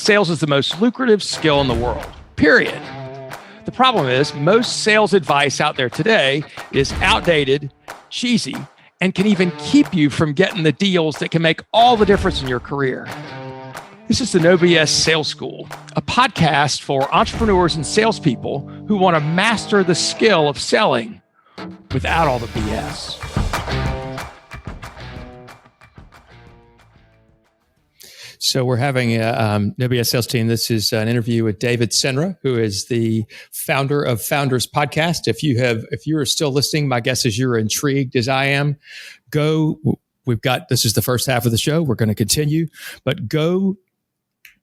Sales is the most lucrative skill in the world, period. The problem is most sales advice out there today is outdated, cheesy, and can even keep you from getting the deals that can make all the difference in your career. This is the No BS Sales School, a podcast for entrepreneurs and salespeople who want to master the skill of selling without all the BS. So we're having a No BS Sales Team. This is an interview with David Senra, who is the founder of Founders Podcast. If you are still listening, my guess is you're intrigued as I am. This is the first half of the show. We're going to continue, but go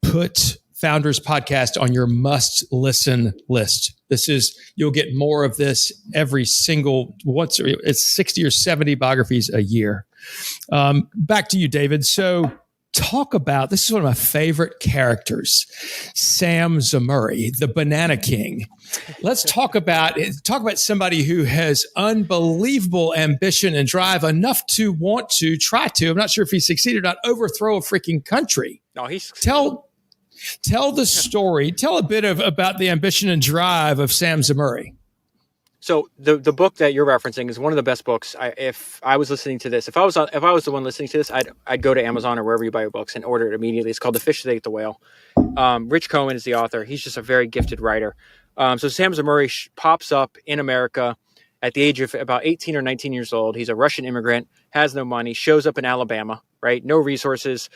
put Founders Podcast on your must listen list. You'll get more of this every single, it's 60 or 70 biographies a year. Back to you, David. So talk about, this is one of my favorite characters, Sam Zemurray, the Banana King. Let's talk about somebody who has unbelievable ambition and drive enough to want to try to, I'm not sure if he succeeded or not, overthrow a freaking country. No, he's Tell the story. Tell a bit about the ambition and drive of Sam Zemurray. So the book that you're referencing is one of the best books. If I was listening to this, if I was the one listening to this, I'd go to Amazon or wherever you buy your books and order it immediately. It's called The Fish That Ate the Whale. Rich Cohen is the author. He's just a very gifted writer. So Sam Zemurray pops up in America at the age of about 18 or 19 years old. He's a Russian immigrant, has no money, shows up in Alabama, right? No resources.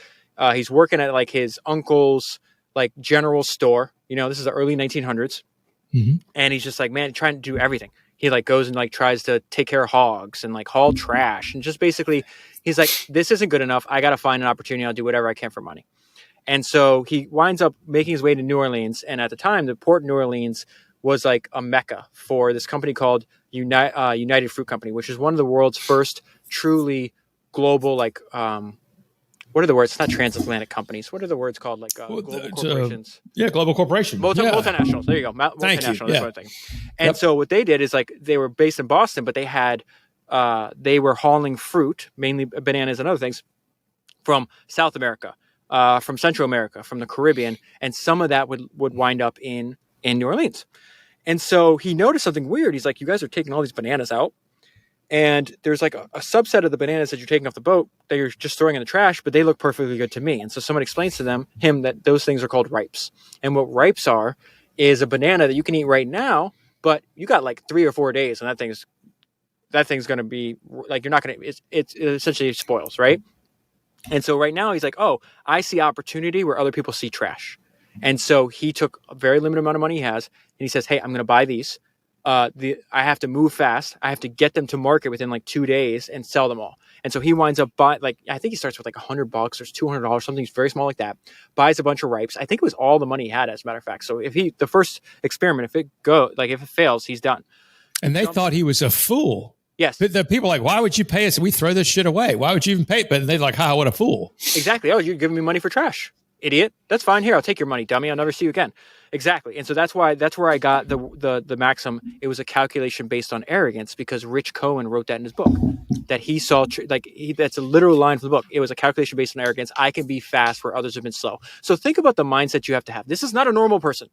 He's working at like his uncle's like general store. You know, this is the early 1900s. Mm-hmm. And he's just like, man, trying to do everything. He like goes and like tries to take care of hogs and like haul trash. And just basically, he's like, this isn't good enough. I got to find an opportunity. I'll do whatever I can for money. And so he winds up making his way to New Orleans. And at the time, the port of New Orleans was like a mecca for this company called United Fruit Company, which is one of the world's first truly global, like, what are the words? It's not transatlantic companies. What are the words called? Like global corporations. Global corporation. Multinationals. There you go. Multinational. That sort of thing. And so what they did is like they were based in Boston, but they were hauling fruit, mainly bananas and other things, from South America, from Central America, from the Caribbean, and some of that would wind up in New Orleans. And so he noticed something weird. He's like, you guys are taking all these bananas out. And there's like a subset of the bananas that you're taking off the boat that you're just throwing in the trash, but they look perfectly good to me. And so someone explains to him that those things are called ripes. And what ripes are is a banana that you can eat right now, but you got like 3 or 4 days, and that thing's going to be like, you're not going to, it essentially spoils, right? And so right now he's like, oh, I see opportunity where other people see trash. And so he took a very limited amount of money he has, and he says, hey, I'm going to buy these. I have to move fast. I have to get them to market within like 2 days and sell them all. And so he winds up buying, like, I think he starts with like $100 or $200, something very small like that, buys a bunch of ripes. I think it was all the money he had, as a matter of fact. So the first experiment, if it fails, he's done. And they thought he was a fool. Yes. But the people are like, why would you pay us? We throw this shit away. Why would you even pay it? But they're like, what a fool. Exactly. Oh, you're giving me money for trash. Idiot. That's fine. Here, I'll take your money, dummy. I'll never see you again. Exactly. And so that's where I got the maxim. It was a calculation based on arrogance, because Rich Cohen wrote that in his book, that he saw, that's a literal line from the book. It was a calculation based on arrogance. I can be fast where others have been slow. So think about the mindset you have to have. This is not a normal person.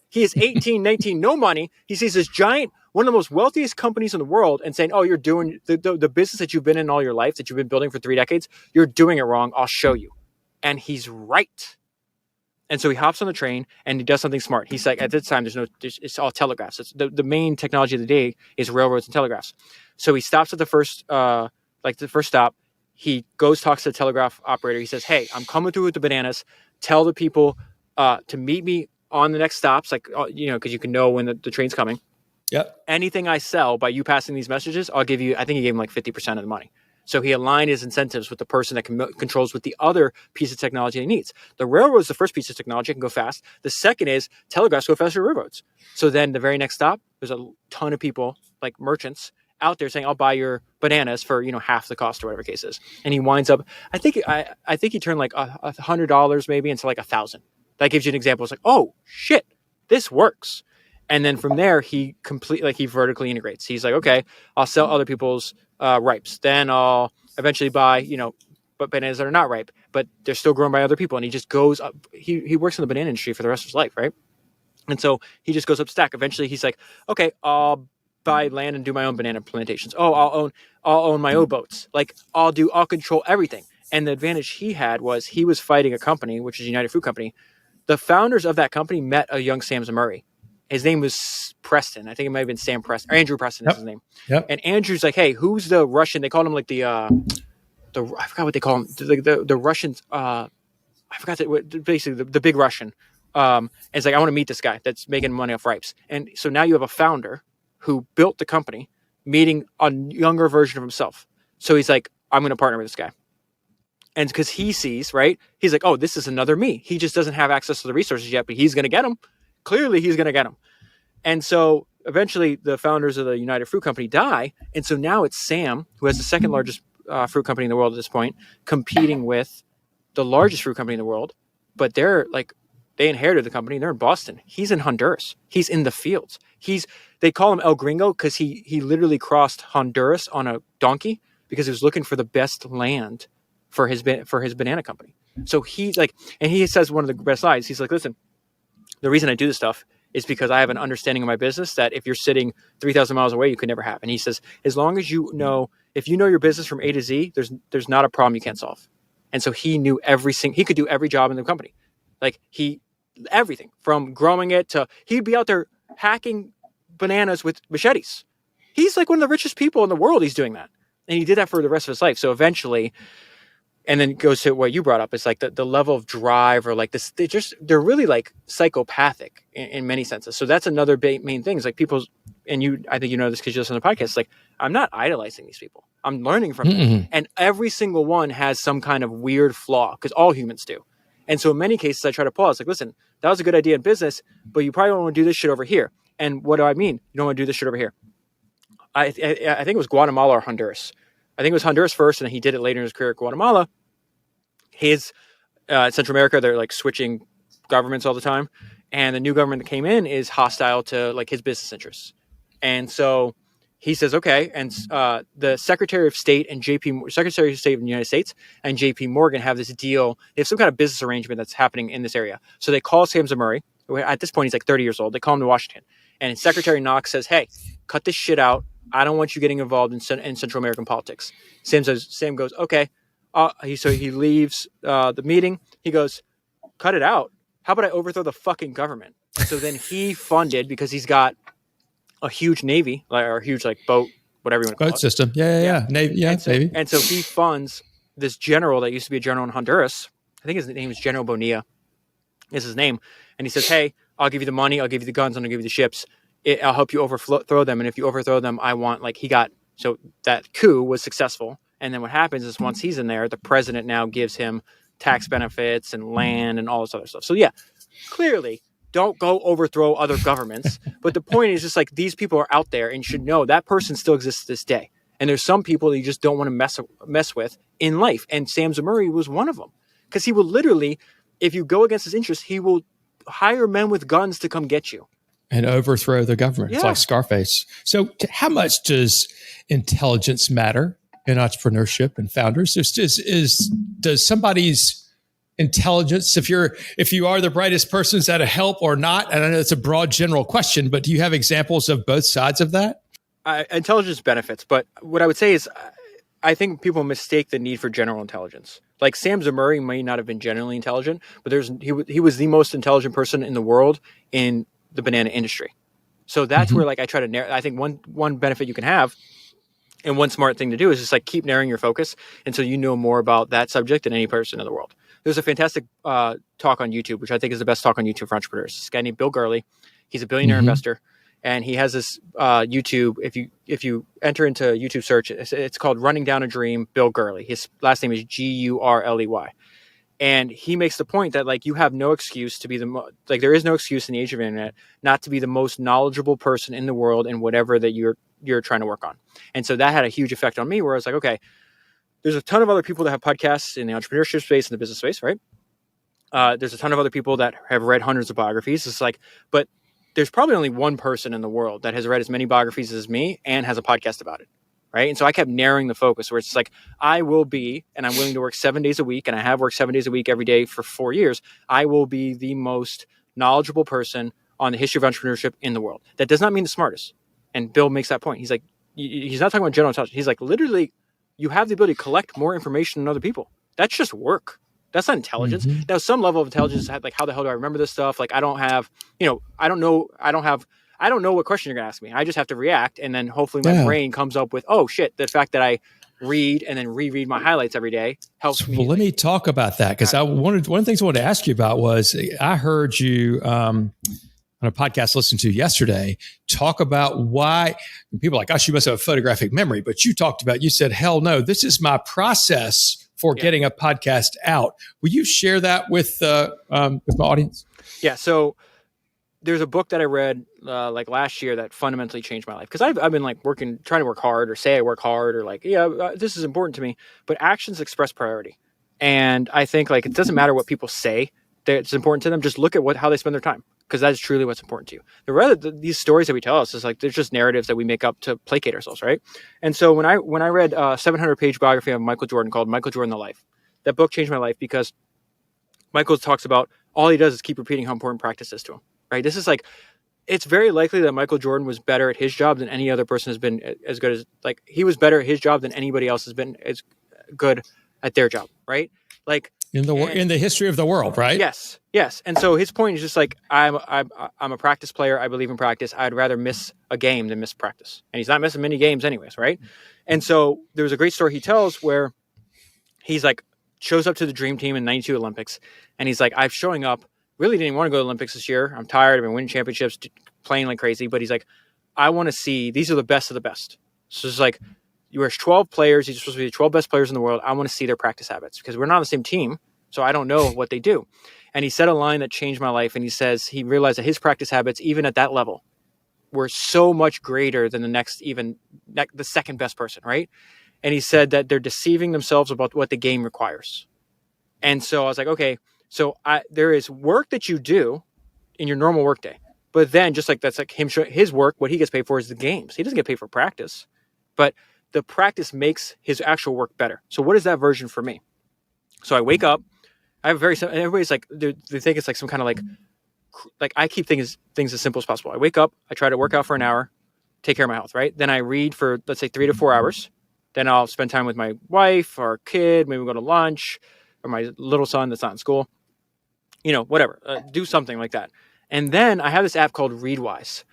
He is 18, 19, no money. He sees this giant, one of the most wealthiest companies in the world, and saying, oh, you're doing the business that you've been in all your life, that you've been building for 3 decades. You're doing it wrong. I'll show you. And he's right. And so he hops on the train and he does something smart. He's like, at this time, it's all telegraphs. It's the main technology of the day is railroads and telegraphs. So he stops at the first stop. He goes, talks to the telegraph operator. He says, hey, I'm coming through with the bananas. Tell the people to meet me on the next stops, because you can know when the train's coming. Yep. Anything I sell by you passing these messages, I'll give you, I think he gave him like 50% of the money. So he aligned his incentives with the person that controls with the other piece of technology he needs. The railroad is the first piece of technology, can go fast. The second is telegraphs go faster than railroads. So then the very next stop, there's a ton of people, like merchants, out there saying, I'll buy your bananas for, half the cost or whatever the case is. And he winds up, I think he turned like $100 maybe into like 1,000. That gives you an example. It's like, oh shit, this works. And then from there, he vertically integrates. He's like, okay, I'll sell other people's ripes. Then I'll eventually buy, but bananas that are not ripe, but they're still grown by other people. And he just goes up. He works in the banana industry for the rest of his life, right? And so he just goes up stack. Eventually, he's like, okay, I'll buy land and do my own banana plantations. Oh, I'll own my own boats. Like I'll control everything. And the advantage he had was he was fighting a company, which is United Fruit Company. The founders of that company met a young Sam Zemurray. His name was Preston. I think it might have been Sam Preston. Or Andrew Preston is his name. Yep. And Andrew's like, hey, who's the Russian? They called him like I forgot what they call him. The Russians. I forgot basically the big Russian. And it's like, I want to meet this guy that's making money off ripes. And so now you have a founder who built the company meeting a younger version of himself. So he's like, I'm going to partner with this guy. And because he sees, right, he's like, oh, this is another me. He just doesn't have access to the resources yet, but he's going to get them. Clearly, he's going to get them. And so eventually the founders of the United Fruit Company die. And so now it's Sam, who has the second largest fruit company in the world at this point, competing with the largest fruit company in the world. But they're like, they inherited the company. They're in Boston. He's in Honduras. He's in the fields. They call him El Gringo because he literally crossed Honduras on a donkey because he was looking for the best land for his banana company. So he's like, and he says one of the best lines. He's like, listen, the reason I do this stuff is because I have an understanding of my business that if you're sitting 3,000 miles away, you could never have. And he says, as long as if you know your business from A to Z, there's not a problem you can't solve. And so he knew he could do every job in the company. Like everything from growing it to he'd be out there hacking bananas with machetes. He's like one of the richest people in the world. He's doing that. And he did that for the rest of his life. So eventually, and then it goes to what you brought up. It's like the level of drive or like this, they're really like psychopathic in many senses. So that's another main thing is like people, and I think you know this because you listen to the podcast, like I'm not idolizing these people. I'm learning from them. And every single one has some kind of weird flaw because all humans do. And so in many cases I try to pause like, listen, that was a good idea in business, but you probably don't want to do this shit over here. And what do I mean? You don't want to do this shit over here. I think it was Guatemala or Honduras. I think it was Honduras first, and he did it later in his career at Guatemala. Central America, they're like switching governments all the time. And the new government that came in is hostile to like his business interests. And so he says, okay. And the Secretary of State and Secretary of State of the United States and JP Morgan have this deal. They have some kind of business arrangement that's happening in this area. So they call Sam Zemurray. At this point, he's like 30 years old. They call him to Washington. And Secretary Knox says, hey, cut this shit out. I don't want you getting involved in Central American politics. Sam goes, okay. So he leaves the meeting. He goes, cut it out. How about I overthrow the fucking government? So then he funded, because he's got a huge navy, or a huge like boat, whatever you want to call it. Boat system. Yeah. Navy. Yeah, Navy. And so he funds this general that used to be a general in Honduras. I think his name is General Bonilla is his name. And he says, hey, I'll give you the money. I'll give you the guns. And I'll give you the ships. I'll help you overthrow them. And if you overthrow them, I want so that coup was successful. And then what happens is once he's in there, the president now gives him tax benefits and land and all this other stuff. So yeah, clearly don't go overthrow other governments. But the point is just like these people are out there and you should know that person still exists to this day. And there's some people that you just don't want to mess with in life. And Sam Zemurray was one of them, because he will literally, if you go against his interests, he will hire men with guns to come get you. And overthrow the government. Yeah. It's like Scarface. So how much does intelligence matter in entrepreneurship and founders? Does somebody's intelligence, if you are the brightest person, is that a help or not? And I know it's a broad general question, but do you have examples of both sides of that? Intelligence benefits, but what I would say is I think people mistake the need for general intelligence. Like Sam Zemurray may not have been generally intelligent, but he was the most intelligent person in the world in the banana industry. So that's where like I try to narrow. I think one benefit you can have and one smart thing to do is just like keep narrowing your focus until you know more about that subject than any person in the world. There's a fantastic talk on YouTube, which I think is the best talk on YouTube for entrepreneurs. This guy named Bill Gurley. He's a billionaire investor, and he has this YouTube. If you enter into YouTube search, it's called Running Down a Dream. Bill Gurley. His last name is Gurley. And he makes the point that like you have no excuse to be there is no excuse in the age of internet not to be the most knowledgeable person in the world in whatever that you're trying to work on. And so that had a huge effect on me, where I was like, okay, there's a ton of other people that have podcasts in the entrepreneurship space and the business space, right? There's a ton of other people that have read hundreds of biographies. It's like, but there's probably only one person in the world that has read as many biographies as me and has a podcast about it. right? And so I kept narrowing the focus where it's like, I will be, and I'm willing to work 7 days a week, and I have worked 7 days a week every day for 4 years. I will be the most knowledgeable person on the history of entrepreneurship in the world. That does not mean the smartest. And Bill makes that point. He's like, he's not talking about general intelligence. He's like, literally, you have the ability to collect more information than other people. That's just work. That's not intelligence. Mm-hmm. Now, some level of intelligence, like, how the hell do I remember this stuff? Like, I don't have, I don't know what question you're going to ask me. I just have to react. And then hopefully my brain comes up with, oh shit, the fact that I read and then reread my highlights every day helps me. Well, let me talk about that. Cause one of the things I wanted to ask you about was I heard you, on a podcast I listened to yesterday, talk about why people are like, gosh, you must have a photographic memory, but you said, hell no, this is my process for getting a podcast out. Will you share that with my audience? Yeah. So there's a book that I read like last year that fundamentally changed my life. Cause I've been like trying to work hard, or say I work hard, or like, this is important to me, but actions express priority. And I think like, it doesn't matter what people say that it's important to them. Just look at how they spend their time. Because that is truly what's important to you. These stories that we tell us is like, there's just narratives that we make up to placate ourselves, right? And so when I read a 700-page biography of Michael Jordan called Michael Jordan: The Life, that book changed my life because Michael talks about all he does is keep repeating how important practice is to him, right? This is like, it's very likely that Michael Jordan was better at his job than any other person has been as good as, like, he was better at his job than anybody else has been as good at their job, right? Like, in the history of the world, right? Yes. And so his point is just like, I'm a practice player. I believe in practice. I'd rather miss a game than miss practice. And he's not missing many games anyways, right? And so there's a great story he tells where he's like, shows up to the dream team in '92 Olympics. And he's like, I'm showing up. Really didn't want to go to the Olympics this year. I'm tired. I've been winning championships, playing like crazy. But he's like, I want to see, these are the best of the best. So it's like, there's 12 players. These are supposed to be the 12 best players in the world. I want to see their practice habits because we're not on the same team. So I don't know what they do. And he said a line that changed my life. And he says he realized that his practice habits, even at that level, were so much greater than the second best person, right? And he said that they're deceiving themselves about what the game requires. And so I was like, okay, so there is work that you do in your normal workday. But then just like that's like him, his work, what he gets paid for is the games. He doesn't get paid for practice. But the practice makes his actual work better. So what is that version for me? So I wake up. I have and everybody's like, they think it's like some kind of like I keep things as simple as possible. I wake up, I try to work out for an hour, take care of my health, right? Then I read for, let's say, 3 to 4 hours. Then I'll spend time with my wife or kid, maybe go to lunch, or my little son that's not in school, whatever, do something like that. And then I have this app called Readwise.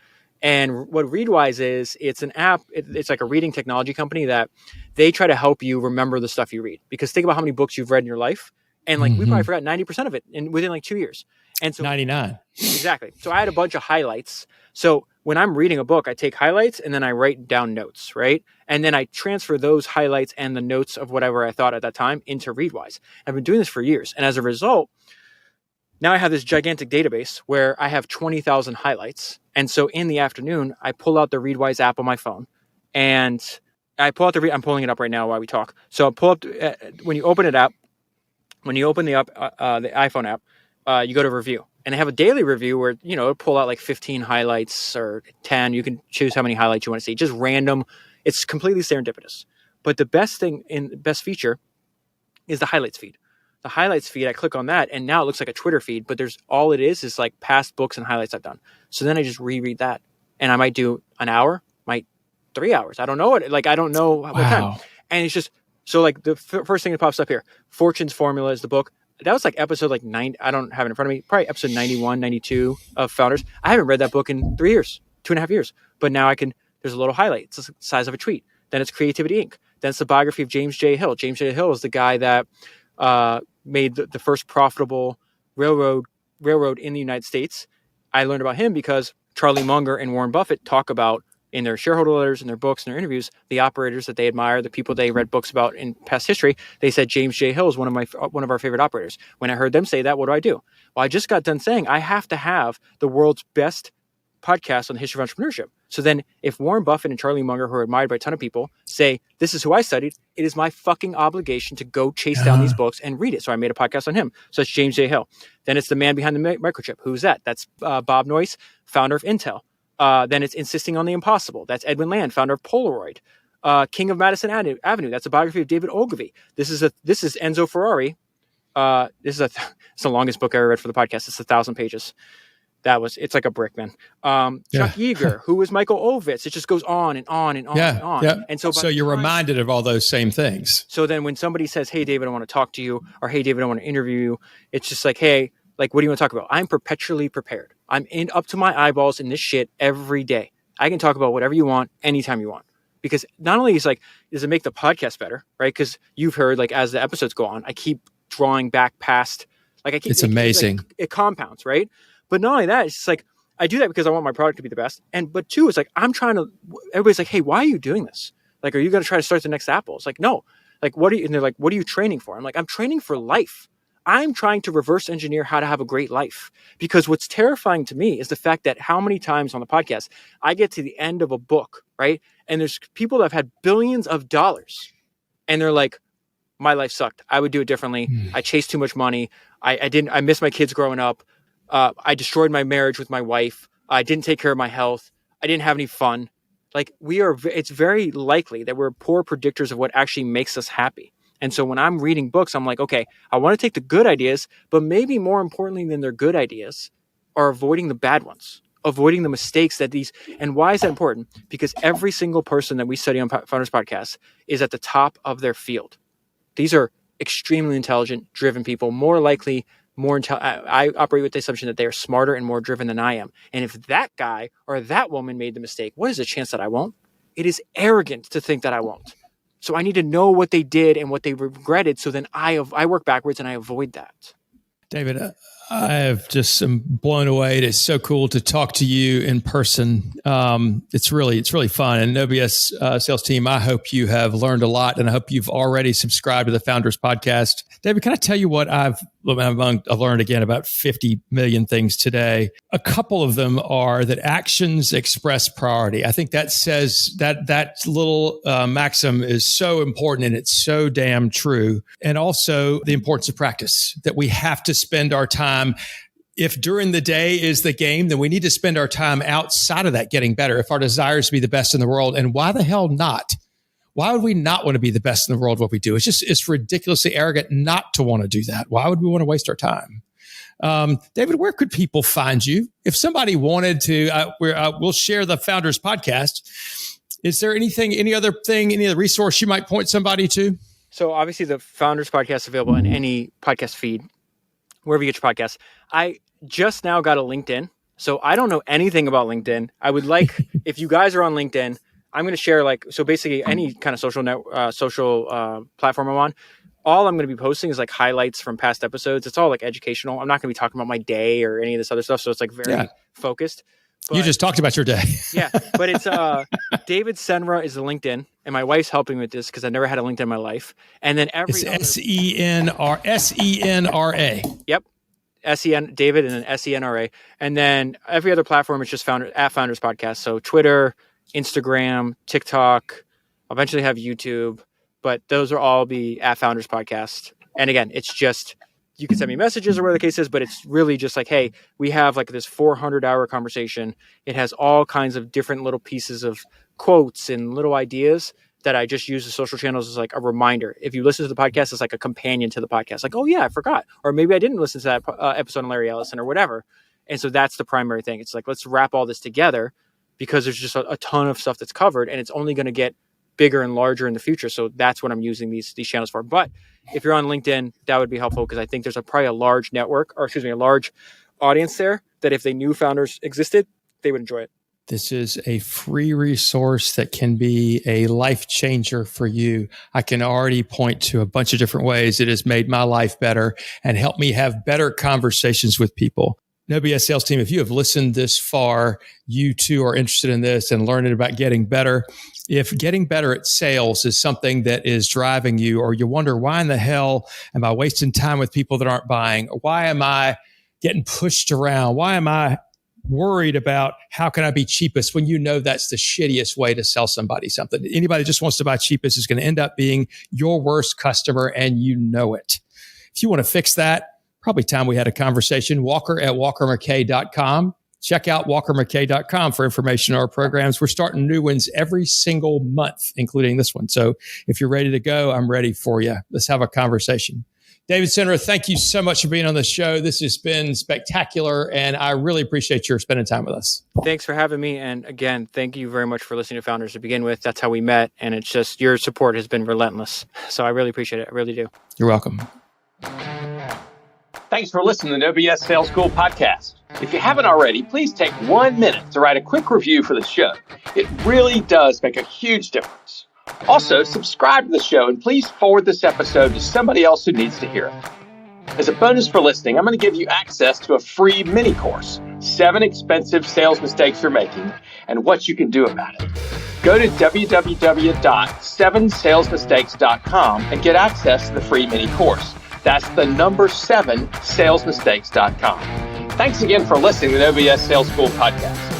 And what Readwise is, it's an app, it's like a reading technology company that they try to help you remember the stuff you read. Because think about how many books you've read in your life. And like, we probably forgot 90% of it within like 2 years. And so 99. Exactly. So I had a bunch of highlights. So when I'm reading a book, I take highlights and then I write down notes, right? And then I transfer those highlights and the notes of whatever I thought at that time into Readwise. I've been doing this for years. And as a result, now I have this gigantic database where I have 20,000 highlights. And so in the afternoon, I pull out the Readwise app on my phone and I pull out I'm pulling it up right now while we talk. So I pull up, when you open the iPhone app, you go to review. And they have a daily review where, it'll pull out like 15 highlights or 10. You can choose how many highlights you want to see. Just random. It's completely serendipitous. But the best feature is the highlights feed. The highlights feed, I click on that, and now it looks like a Twitter feed, but all it is like past books and highlights I've done. So then I just reread that. And I might do an hour, might 3 hours. I don't know I don't know what time. And it's just, so like the first thing that pops up here, Fortune's Formula is the book. That was like episode like 9. I don't have it in front of me. Probably episode 91, 92 of Founders. I haven't read that book in 3 years, 2.5 years. But now there's a little highlight. It's the size of a tweet. Then it's Creativity Inc. Then it's the biography of James J. Hill. James J. Hill is the guy that made the first profitable railroad in the United States. I learned about him because Charlie Munger and Warren Buffett talk about in their shareholder letters, in their books, in their interviews, the operators that they admire, the people they read books about in past history. They said James J. Hill is one of our favorite operators. When I heard them say that, what do? Well, I just got done saying I have to have the world's best podcast on the history of entrepreneurship. So then if Warren Buffett and Charlie Munger, who are admired by a ton of people, say, this is who I studied, it is my fucking obligation to go chase down these books and read it. So I made a podcast on him. So it's James J. Hill. Then it's the man behind the microchip. Who's that? That's Bob Noyce, founder of Intel. Then it's Insisting on the Impossible. That's Edwin Land, founder of Polaroid. King of Madison Avenue. That's a biography of David Ogilvy. This is Enzo Ferrari. It's the longest book I ever read for the podcast. It's 1,000 pages. It's like a brick, man. Chuck Yeager, who was Michael Ovitz. It just goes on and on and on and on. Yeah. And so you're reminded of all those same things. So then when somebody says, hey, David, I want to talk to you, or hey, David, I want to interview you, it's just like, hey, like, what do you want to talk about? I'm perpetually prepared. I'm up to my eyeballs in this shit every day. I can talk about whatever you want, anytime you want. Because not only does it make the podcast better, right? Because you've heard, like, as the episodes go on, I keep drawing back past, like, it's amazing. It compounds, right? But not only that, it's just like, I do that because I want my product to be the best. But two, it's like, everybody's like, hey, why are you doing this? Like, are you going to try to start the next Apple? It's like, no. Like, and they're like, what are you training for? I'm like, I'm training for life. I'm trying to reverse engineer how to have a great life. Because what's terrifying to me is the fact that how many times on the podcast I get to the end of a book, right? And there's people that have had billions of dollars and they're like, my life sucked. I would do it differently. I chased too much money. I missed my kids growing up. I destroyed my marriage with my wife. I didn't take care of my health. I didn't have any fun. Like, it's very likely that we're poor predictors of what actually makes us happy. And so when I'm reading books, I'm like, okay, I want to take the good ideas, but maybe more importantly than their good ideas are avoiding the bad ones, avoiding the mistakes and why is that important? Because every single person that we study on Founders Podcast is at the top of their field. These are extremely intelligent, driven people, more likely, I operate with the assumption that they are smarter and more driven than I am. And if that guy or that woman made the mistake, what is the chance that I won't? It is arrogant to think that I won't. So I need to know what they did and what they regretted. So then I work backwards and I avoid that. David, I have just am blown away. It's so cool to talk to you in person. It's really fun. And OBS sales team, I hope you have learned a lot, and I hope you've already subscribed to the Founders Podcast. David, can I tell you what I've learned again about 50 million things today? A couple of them are that actions express priority. I think that says that little maxim is so important, and it's so damn true. And also the importance of practice, that we have to spend our time. If during the day is the game, then we need to spend our time outside of that getting better. If our desire is to be the best in the world, and why the hell not? Why would we not want to be the best in the world? What we do, it's ridiculously arrogant not to want to do that. Why would we want to waste our time? David, where could people find you? If somebody wanted to, we'll share the Founders Podcast. Is there any other resource you might point somebody to? So obviously the Founders Podcast is available in any podcast feed, wherever you get your podcasts. I just now got a LinkedIn. So I don't know anything about LinkedIn. I would like, if you guys are on LinkedIn, I'm going to share so basically any kind of social platform I'm on. All I'm going to be posting is like highlights from past episodes. It's all like educational. I'm not going to be talking about my day or any of this other stuff. So it's like very focused. But, you just talked about your day. Yeah. But it's David Senra is the LinkedIn. And my wife's helping with this because I never had a LinkedIn in my life. And then it's Senra. Yep. SEN David and then SENRA. And then every other platform is just Founders Podcast. So Twitter, Instagram, TikTok, eventually have YouTube, but those will all be at Founders Podcast. And again, it's just, you can send me messages or whatever the case is, but it's really just like, hey, we have like this 400-hour conversation. It has all kinds of different little pieces of quotes and little ideas that I just use the social channels as like a reminder. If you listen to the podcast, it's like a companion to the podcast. Like, oh yeah, I forgot. Or maybe I didn't listen to that episode on Larry Ellison or whatever. And so that's the primary thing. It's like, let's wrap all this together because there's just a ton of stuff that's covered and it's only going to get bigger and larger in the future. So that's what I'm using these channels for. But if you're on LinkedIn, that would be helpful because I think there's probably a large a large audience there that if they knew Founders existed, they would enjoy it. This is a free resource that can be a life changer for you. I can already point to a bunch of different ways it has made my life better and helped me have better conversations with people. OBS sales team, if you have listened this far, you too are interested in this and learning about getting better. If getting better at sales is something that is driving you, or you wonder, why in the hell am I wasting time with people that aren't buying? Why am I getting pushed around? Why am I worried about how can I be cheapest when you know that's the shittiest way to sell somebody something? Anybody that just wants to buy cheapest is going to end up being your worst customer, and you know it. If you want to fix that, probably time we had a conversation. Walker@walkermckay.com. check out walkermckay.com for information on our programs. We're starting new ones every single month, including this one. So if you're ready to go, I'm ready for you. Let's have a conversation. David Senra, thank you so much for being on the show. This has been spectacular, and I really appreciate your spending time with us. Thanks for having me. And again, thank you very much for listening to Founders to begin with. That's how we met, and it's just your support has been relentless. So I really appreciate it. I really do. You're welcome. Thanks for listening to the OBS Sales School podcast. If you haven't already, please take 1 minute to write a quick review for the show. It really does make a huge difference. Also, subscribe to the show and please forward this episode to somebody else who needs to hear it. As a bonus for listening, I'm going to give you access to a free mini course, 7 expensive sales mistakes you're making and what you can do about it. Go to www.7salesmistakes.com and get access to the free mini course. That's the number 7salesmistakes.com. Thanks again for listening to the OBS Sales School podcast.